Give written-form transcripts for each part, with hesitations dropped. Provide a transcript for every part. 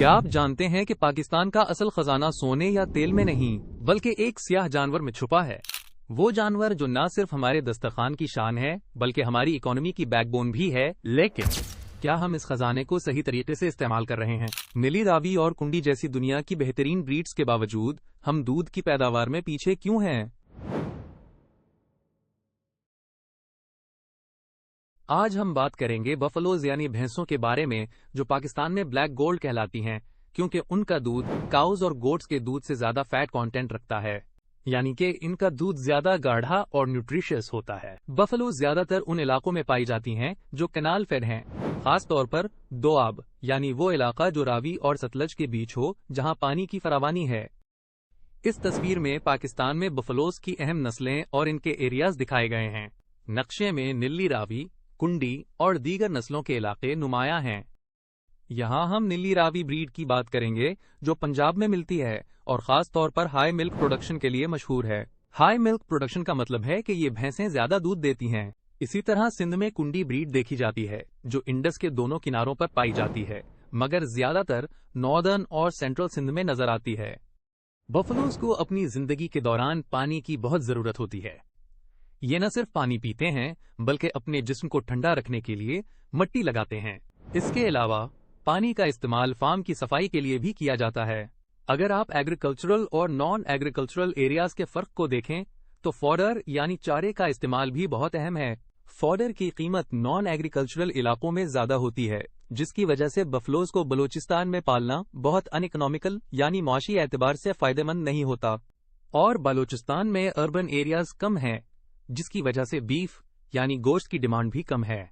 क्या आप जानते हैं कि पाकिस्तान का असल खजाना सोने या तेल में नहीं बल्कि एक सियाह जानवर में छुपा है। वो जानवर जो न सिर्फ हमारे दस्तरखान की शान है बल्कि हमारी इकोनॉमी की बैकबोन भी है। लेकिन क्या हम इस खजाने को सही तरीके से इस्तेमाल कर रहे हैं? नीली रावी और कुंडी जैसी दुनिया की बेहतरीन ब्रीड्स के बावजूद हम दूध की पैदावार में पीछे क्यों हैं? आज हम बात करेंगे बफलोज यानी भैंसों के बारे में, जो पाकिस्तान में ब्लैक गोल्ड कहलाती हैं क्योंकि उनका दूध काउज और गोट्स के दूध से ज्यादा फैट कंटेंट रखता है, यानी कि इनका दूध ज्यादा गाढ़ा और न्यूट्रिशियस होता है। बफलो ज्यादातर उन इलाकों में पाई जाती हैं जो कैनाल फेड हैं, खास तौर पर दोआब यानी वो इलाका जो रावी और सतलज के बीच हो जहां पानी की फरावानी है। इस तस्वीर में पाकिस्तान में बफलोज की अहम नस्लें और इनके एरियाज दिखाए गए हैं। नक्शे में नीली रावी, कुंडी और दीगर नस्लों के इलाके नुमायां हैं। यहाँ हम नीली रावी ब्रीड की बात करेंगे जो पंजाब में मिलती है और खास तौर पर हाई मिल्क प्रोडक्शन के लिए मशहूर है। हाई मिल्क प्रोडक्शन का मतलब है कि ये भैंसें ज्यादा दूध देती हैं। इसी तरह सिंध में कुंडी ब्रीड देखी जाती है जो इंडस के दोनों किनारों पर पाई जाती है, मगर ज्यादातर नॉर्दर्न और सेंट्रल सिंध में नजर आती है। बफलोज को अपनी जिंदगी के दौरान पानी की बहुत जरूरत होती है। ये न सिर्फ पानी पीते हैं बल्कि अपने जिस्म को ठंडा रखने के लिए मट्टी लगाते हैं। इसके अलावा पानी का इस्तेमाल फार्म की सफाई के लिए भी किया जाता है। अगर आप एग्रीकल्चरल और नॉन एग्रीकल्चरल एरियाज के फर्क को देखें तो फॉडर यानी चारे का इस्तेमाल भी बहुत अहम है। फॉडर की कीमत नॉन एग्रीकल्चरल इलाकों में ज्यादा होती है, जिसकी वजह से बफलोज को बलूचिस्तान में पालना बहुत अनइकोनॉमिकल यानी माशी एतबार से फायदेमंद नहीं होता। और बलूचिस्तान में अर्बन एरियाज कम हैं, जिसकी वजह से बीफ यानी गोश्त की डिमांड भी कम है।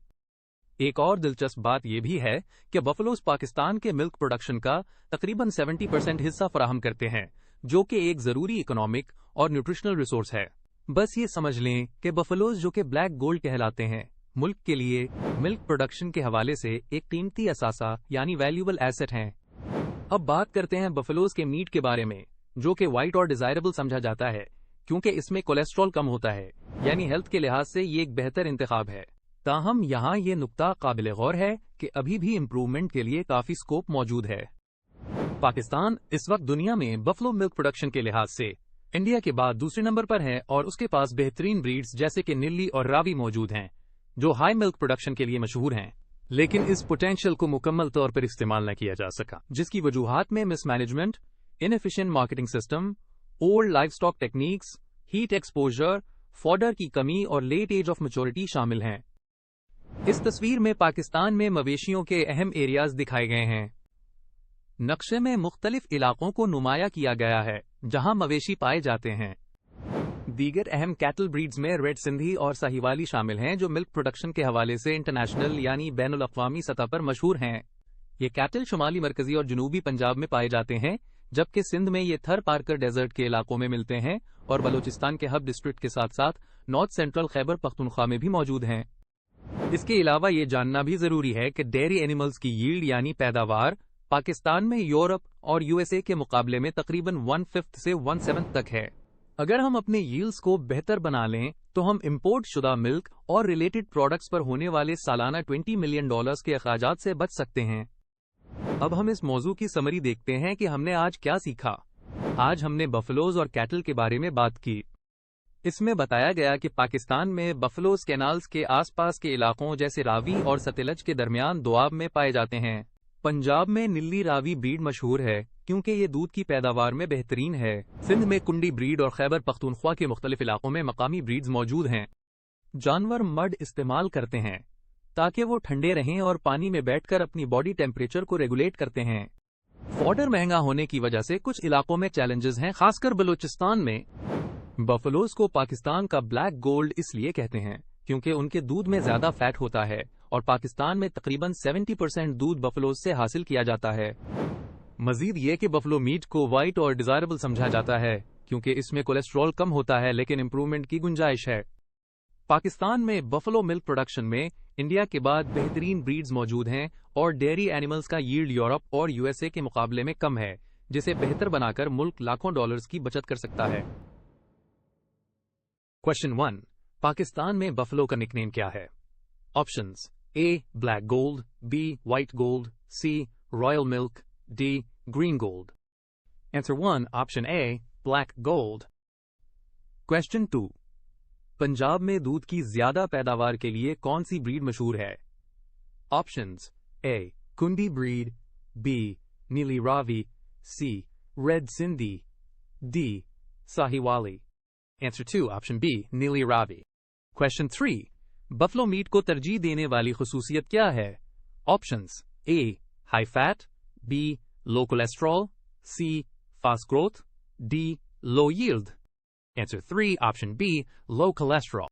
एक और दिलचस्प बात यह भी है कि बफलोज पाकिस्तान के मिल्क प्रोडक्शन का तकरीबन 70% हिस्सा फराहम करते हैं, जो कि एक जरूरी इकोनॉमिक और न्यूट्रिशनल रिसोर्स है। बस ये समझ लें कि बफलोज जो कि ब्लैक गोल्ड कहलाते हैं, मुल्क के लिए मिल्क प्रोडक्शन के हवाले से एक कीमती असासा यानी वैल्यूएबल एसेट हैं। अब बात करते हैं बफलोज के मीट के बारे में, जो कि वाइट और डिजायरेबल समझा जाता है क्योंकि इसमें कोलेस्ट्रॉल कम होता है, यानी हेल्थ के लिहाज से ये एक बेहतर इंतखाब है। ताहम यहाँ ये नुक्ता काबिल गौर है कि अभी भी इम्प्रूवमेंट के लिए काफी स्कोप मौजूद है। पाकिस्तान इस वक्त दुनिया में बफलो मिल्क प्रोडक्शन के लिहाज से इंडिया के बाद दूसरे नंबर पर है और उसके पास बेहतरीन ब्रीड्स जैसे कि नीली और रावी मौजूद हैं जो हाई मिल्क प्रोडक्शन के लिए मशहूर हैं। लेकिन इस पोटेंशियल को मुकम्मल तौर पर इस्तेमाल न किया जा सका, जिसकी वजूहात में mismanagement, inefficient marketing system, old life stock techniques, heat exposure, fodder की कमी और लेट एज ऑफ मैच्योरिटी शामिल हैं। इस तस्वीर में पाकिस्तान में मवेशियों के अहम एरियाज दिखाए गए हैं। नक्शे में मुख्तलिफ इलाकों को नुमाया किया गया है जहां मवेशी पाए जाते हैं। दीगर अहम कैटल ब्रीड्स में रेड सिंधी और साहिवाली शामिल हैं जो मिल्क प्रोडक्शन के हवाले से इंटरनेशनल यानी बैनुल अक़वामी सतह पर मशहूर हैं। ये कैटल शुमाली, मरकजी और जनूबी पंजाब में पाए जाते हैं, जबकि सिंध में ये थर पारकर डेजर्ट के इलाकों में मिलते हैं और बलूचिस्तान के हब डिस्ट्रिक्ट के साथ साथ नॉर्थ सेंट्रल खैबर पख्तूनख्वा में भी मौजूद हैं। इसके अलावा ये जानना भी जरूरी है कि डेयरी एनिमल्स की यील्ड यानी पैदावार पाकिस्तान में यूरोप और यूएसए के मुकाबले में तकरीबन 1/5 से 1/7 तक है। अगर हम अपने यील्ड्स को बेहतर बना लें तो हम इंपोर्ट शुदा मिल्क और रिलेटेड प्रोडक्ट्स पर होने वाले सालाना $20 मिलियन के अखराजात से बच सकते हैं। अब हम इस मौजू की समरी देखते हैं कि हमने आज क्या सीखा। आज हमने बफलोज और कैटल के बारे में बात की। इसमें बताया गया कि पाकिस्तान में बफलोज कैनाल्स के आसपास के इलाकों जैसे रावी और सतलज के दरमियान दोआब में पाए जाते हैं। पंजाब में नीली रावी ब्रीड मशहूर है क्योंकि ये दूध की पैदावार में बेहतरीन है। सिंध में कुंडी ब्रीड और खैबर पख्तूनख्वा के मुख्तलिफ इलाकों में मकामी ब्रीड्स मौजूद हैं। जानवर मड इस्तेमाल करते हैं ताकि वो ठंडे रहें और पानी में बैठकर अपनी बॉडी टेम्परेचर को रेगुलेट करते हैं। फॉडर महंगा होने की वजह से कुछ इलाकों में चैलेंजेस हैं, खासकर बलूचिस्तान में। बफलोज को पाकिस्तान का ब्लैक गोल्ड इसलिए कहते हैं क्योंकि उनके दूध में ज्यादा फैट होता है और पाकिस्तान में तकरीबन 70% दूध बफलोज से हासिल किया जाता है। मजीद ये कि बफलो मीट को वाइट और डिजायरेबल समझा जाता है क्योंकि इसमें कोलेस्ट्रॉल कम होता है, लेकिन इम्प्रूवमेंट की गुंजाइश है। पाकिस्तान में बफलो मिल्क प्रोडक्शन में इंडिया के बाद बेहतरीन ब्रीड्स मौजूद हैं और डेयरी एनिमल्स का यील्ड यूरोप और यूएसए के मुकाबले में कम है, जिसे बेहतर बनाकर मुल्क लाखों डॉलर्स की बचत कर सकता है। क्वेश्चन 1, पाकिस्तान में बफलो का निकनेम क्या है? Options: A black gold, B white gold, C royal milk, D. Green gold. Answer 1. Option A. Black gold. Question 2. Punjab में दूध की ज्यादा पैदावार के लिए कौन सी ब्रीड मशहूर है? Options: A. Kundi breed, B. Neeli Ravi, C. Red Sindhi, D. Sahiwali. Answer 2. Option B. Neeli Ravi. Question 3. Buffalo meat को तरजीह देने वाली खसूसियत क्या है? Options: A. High fat, B. Low cholesterol, C. Fast growth, D. Low yield. Answer 3. Option B. Low cholesterol.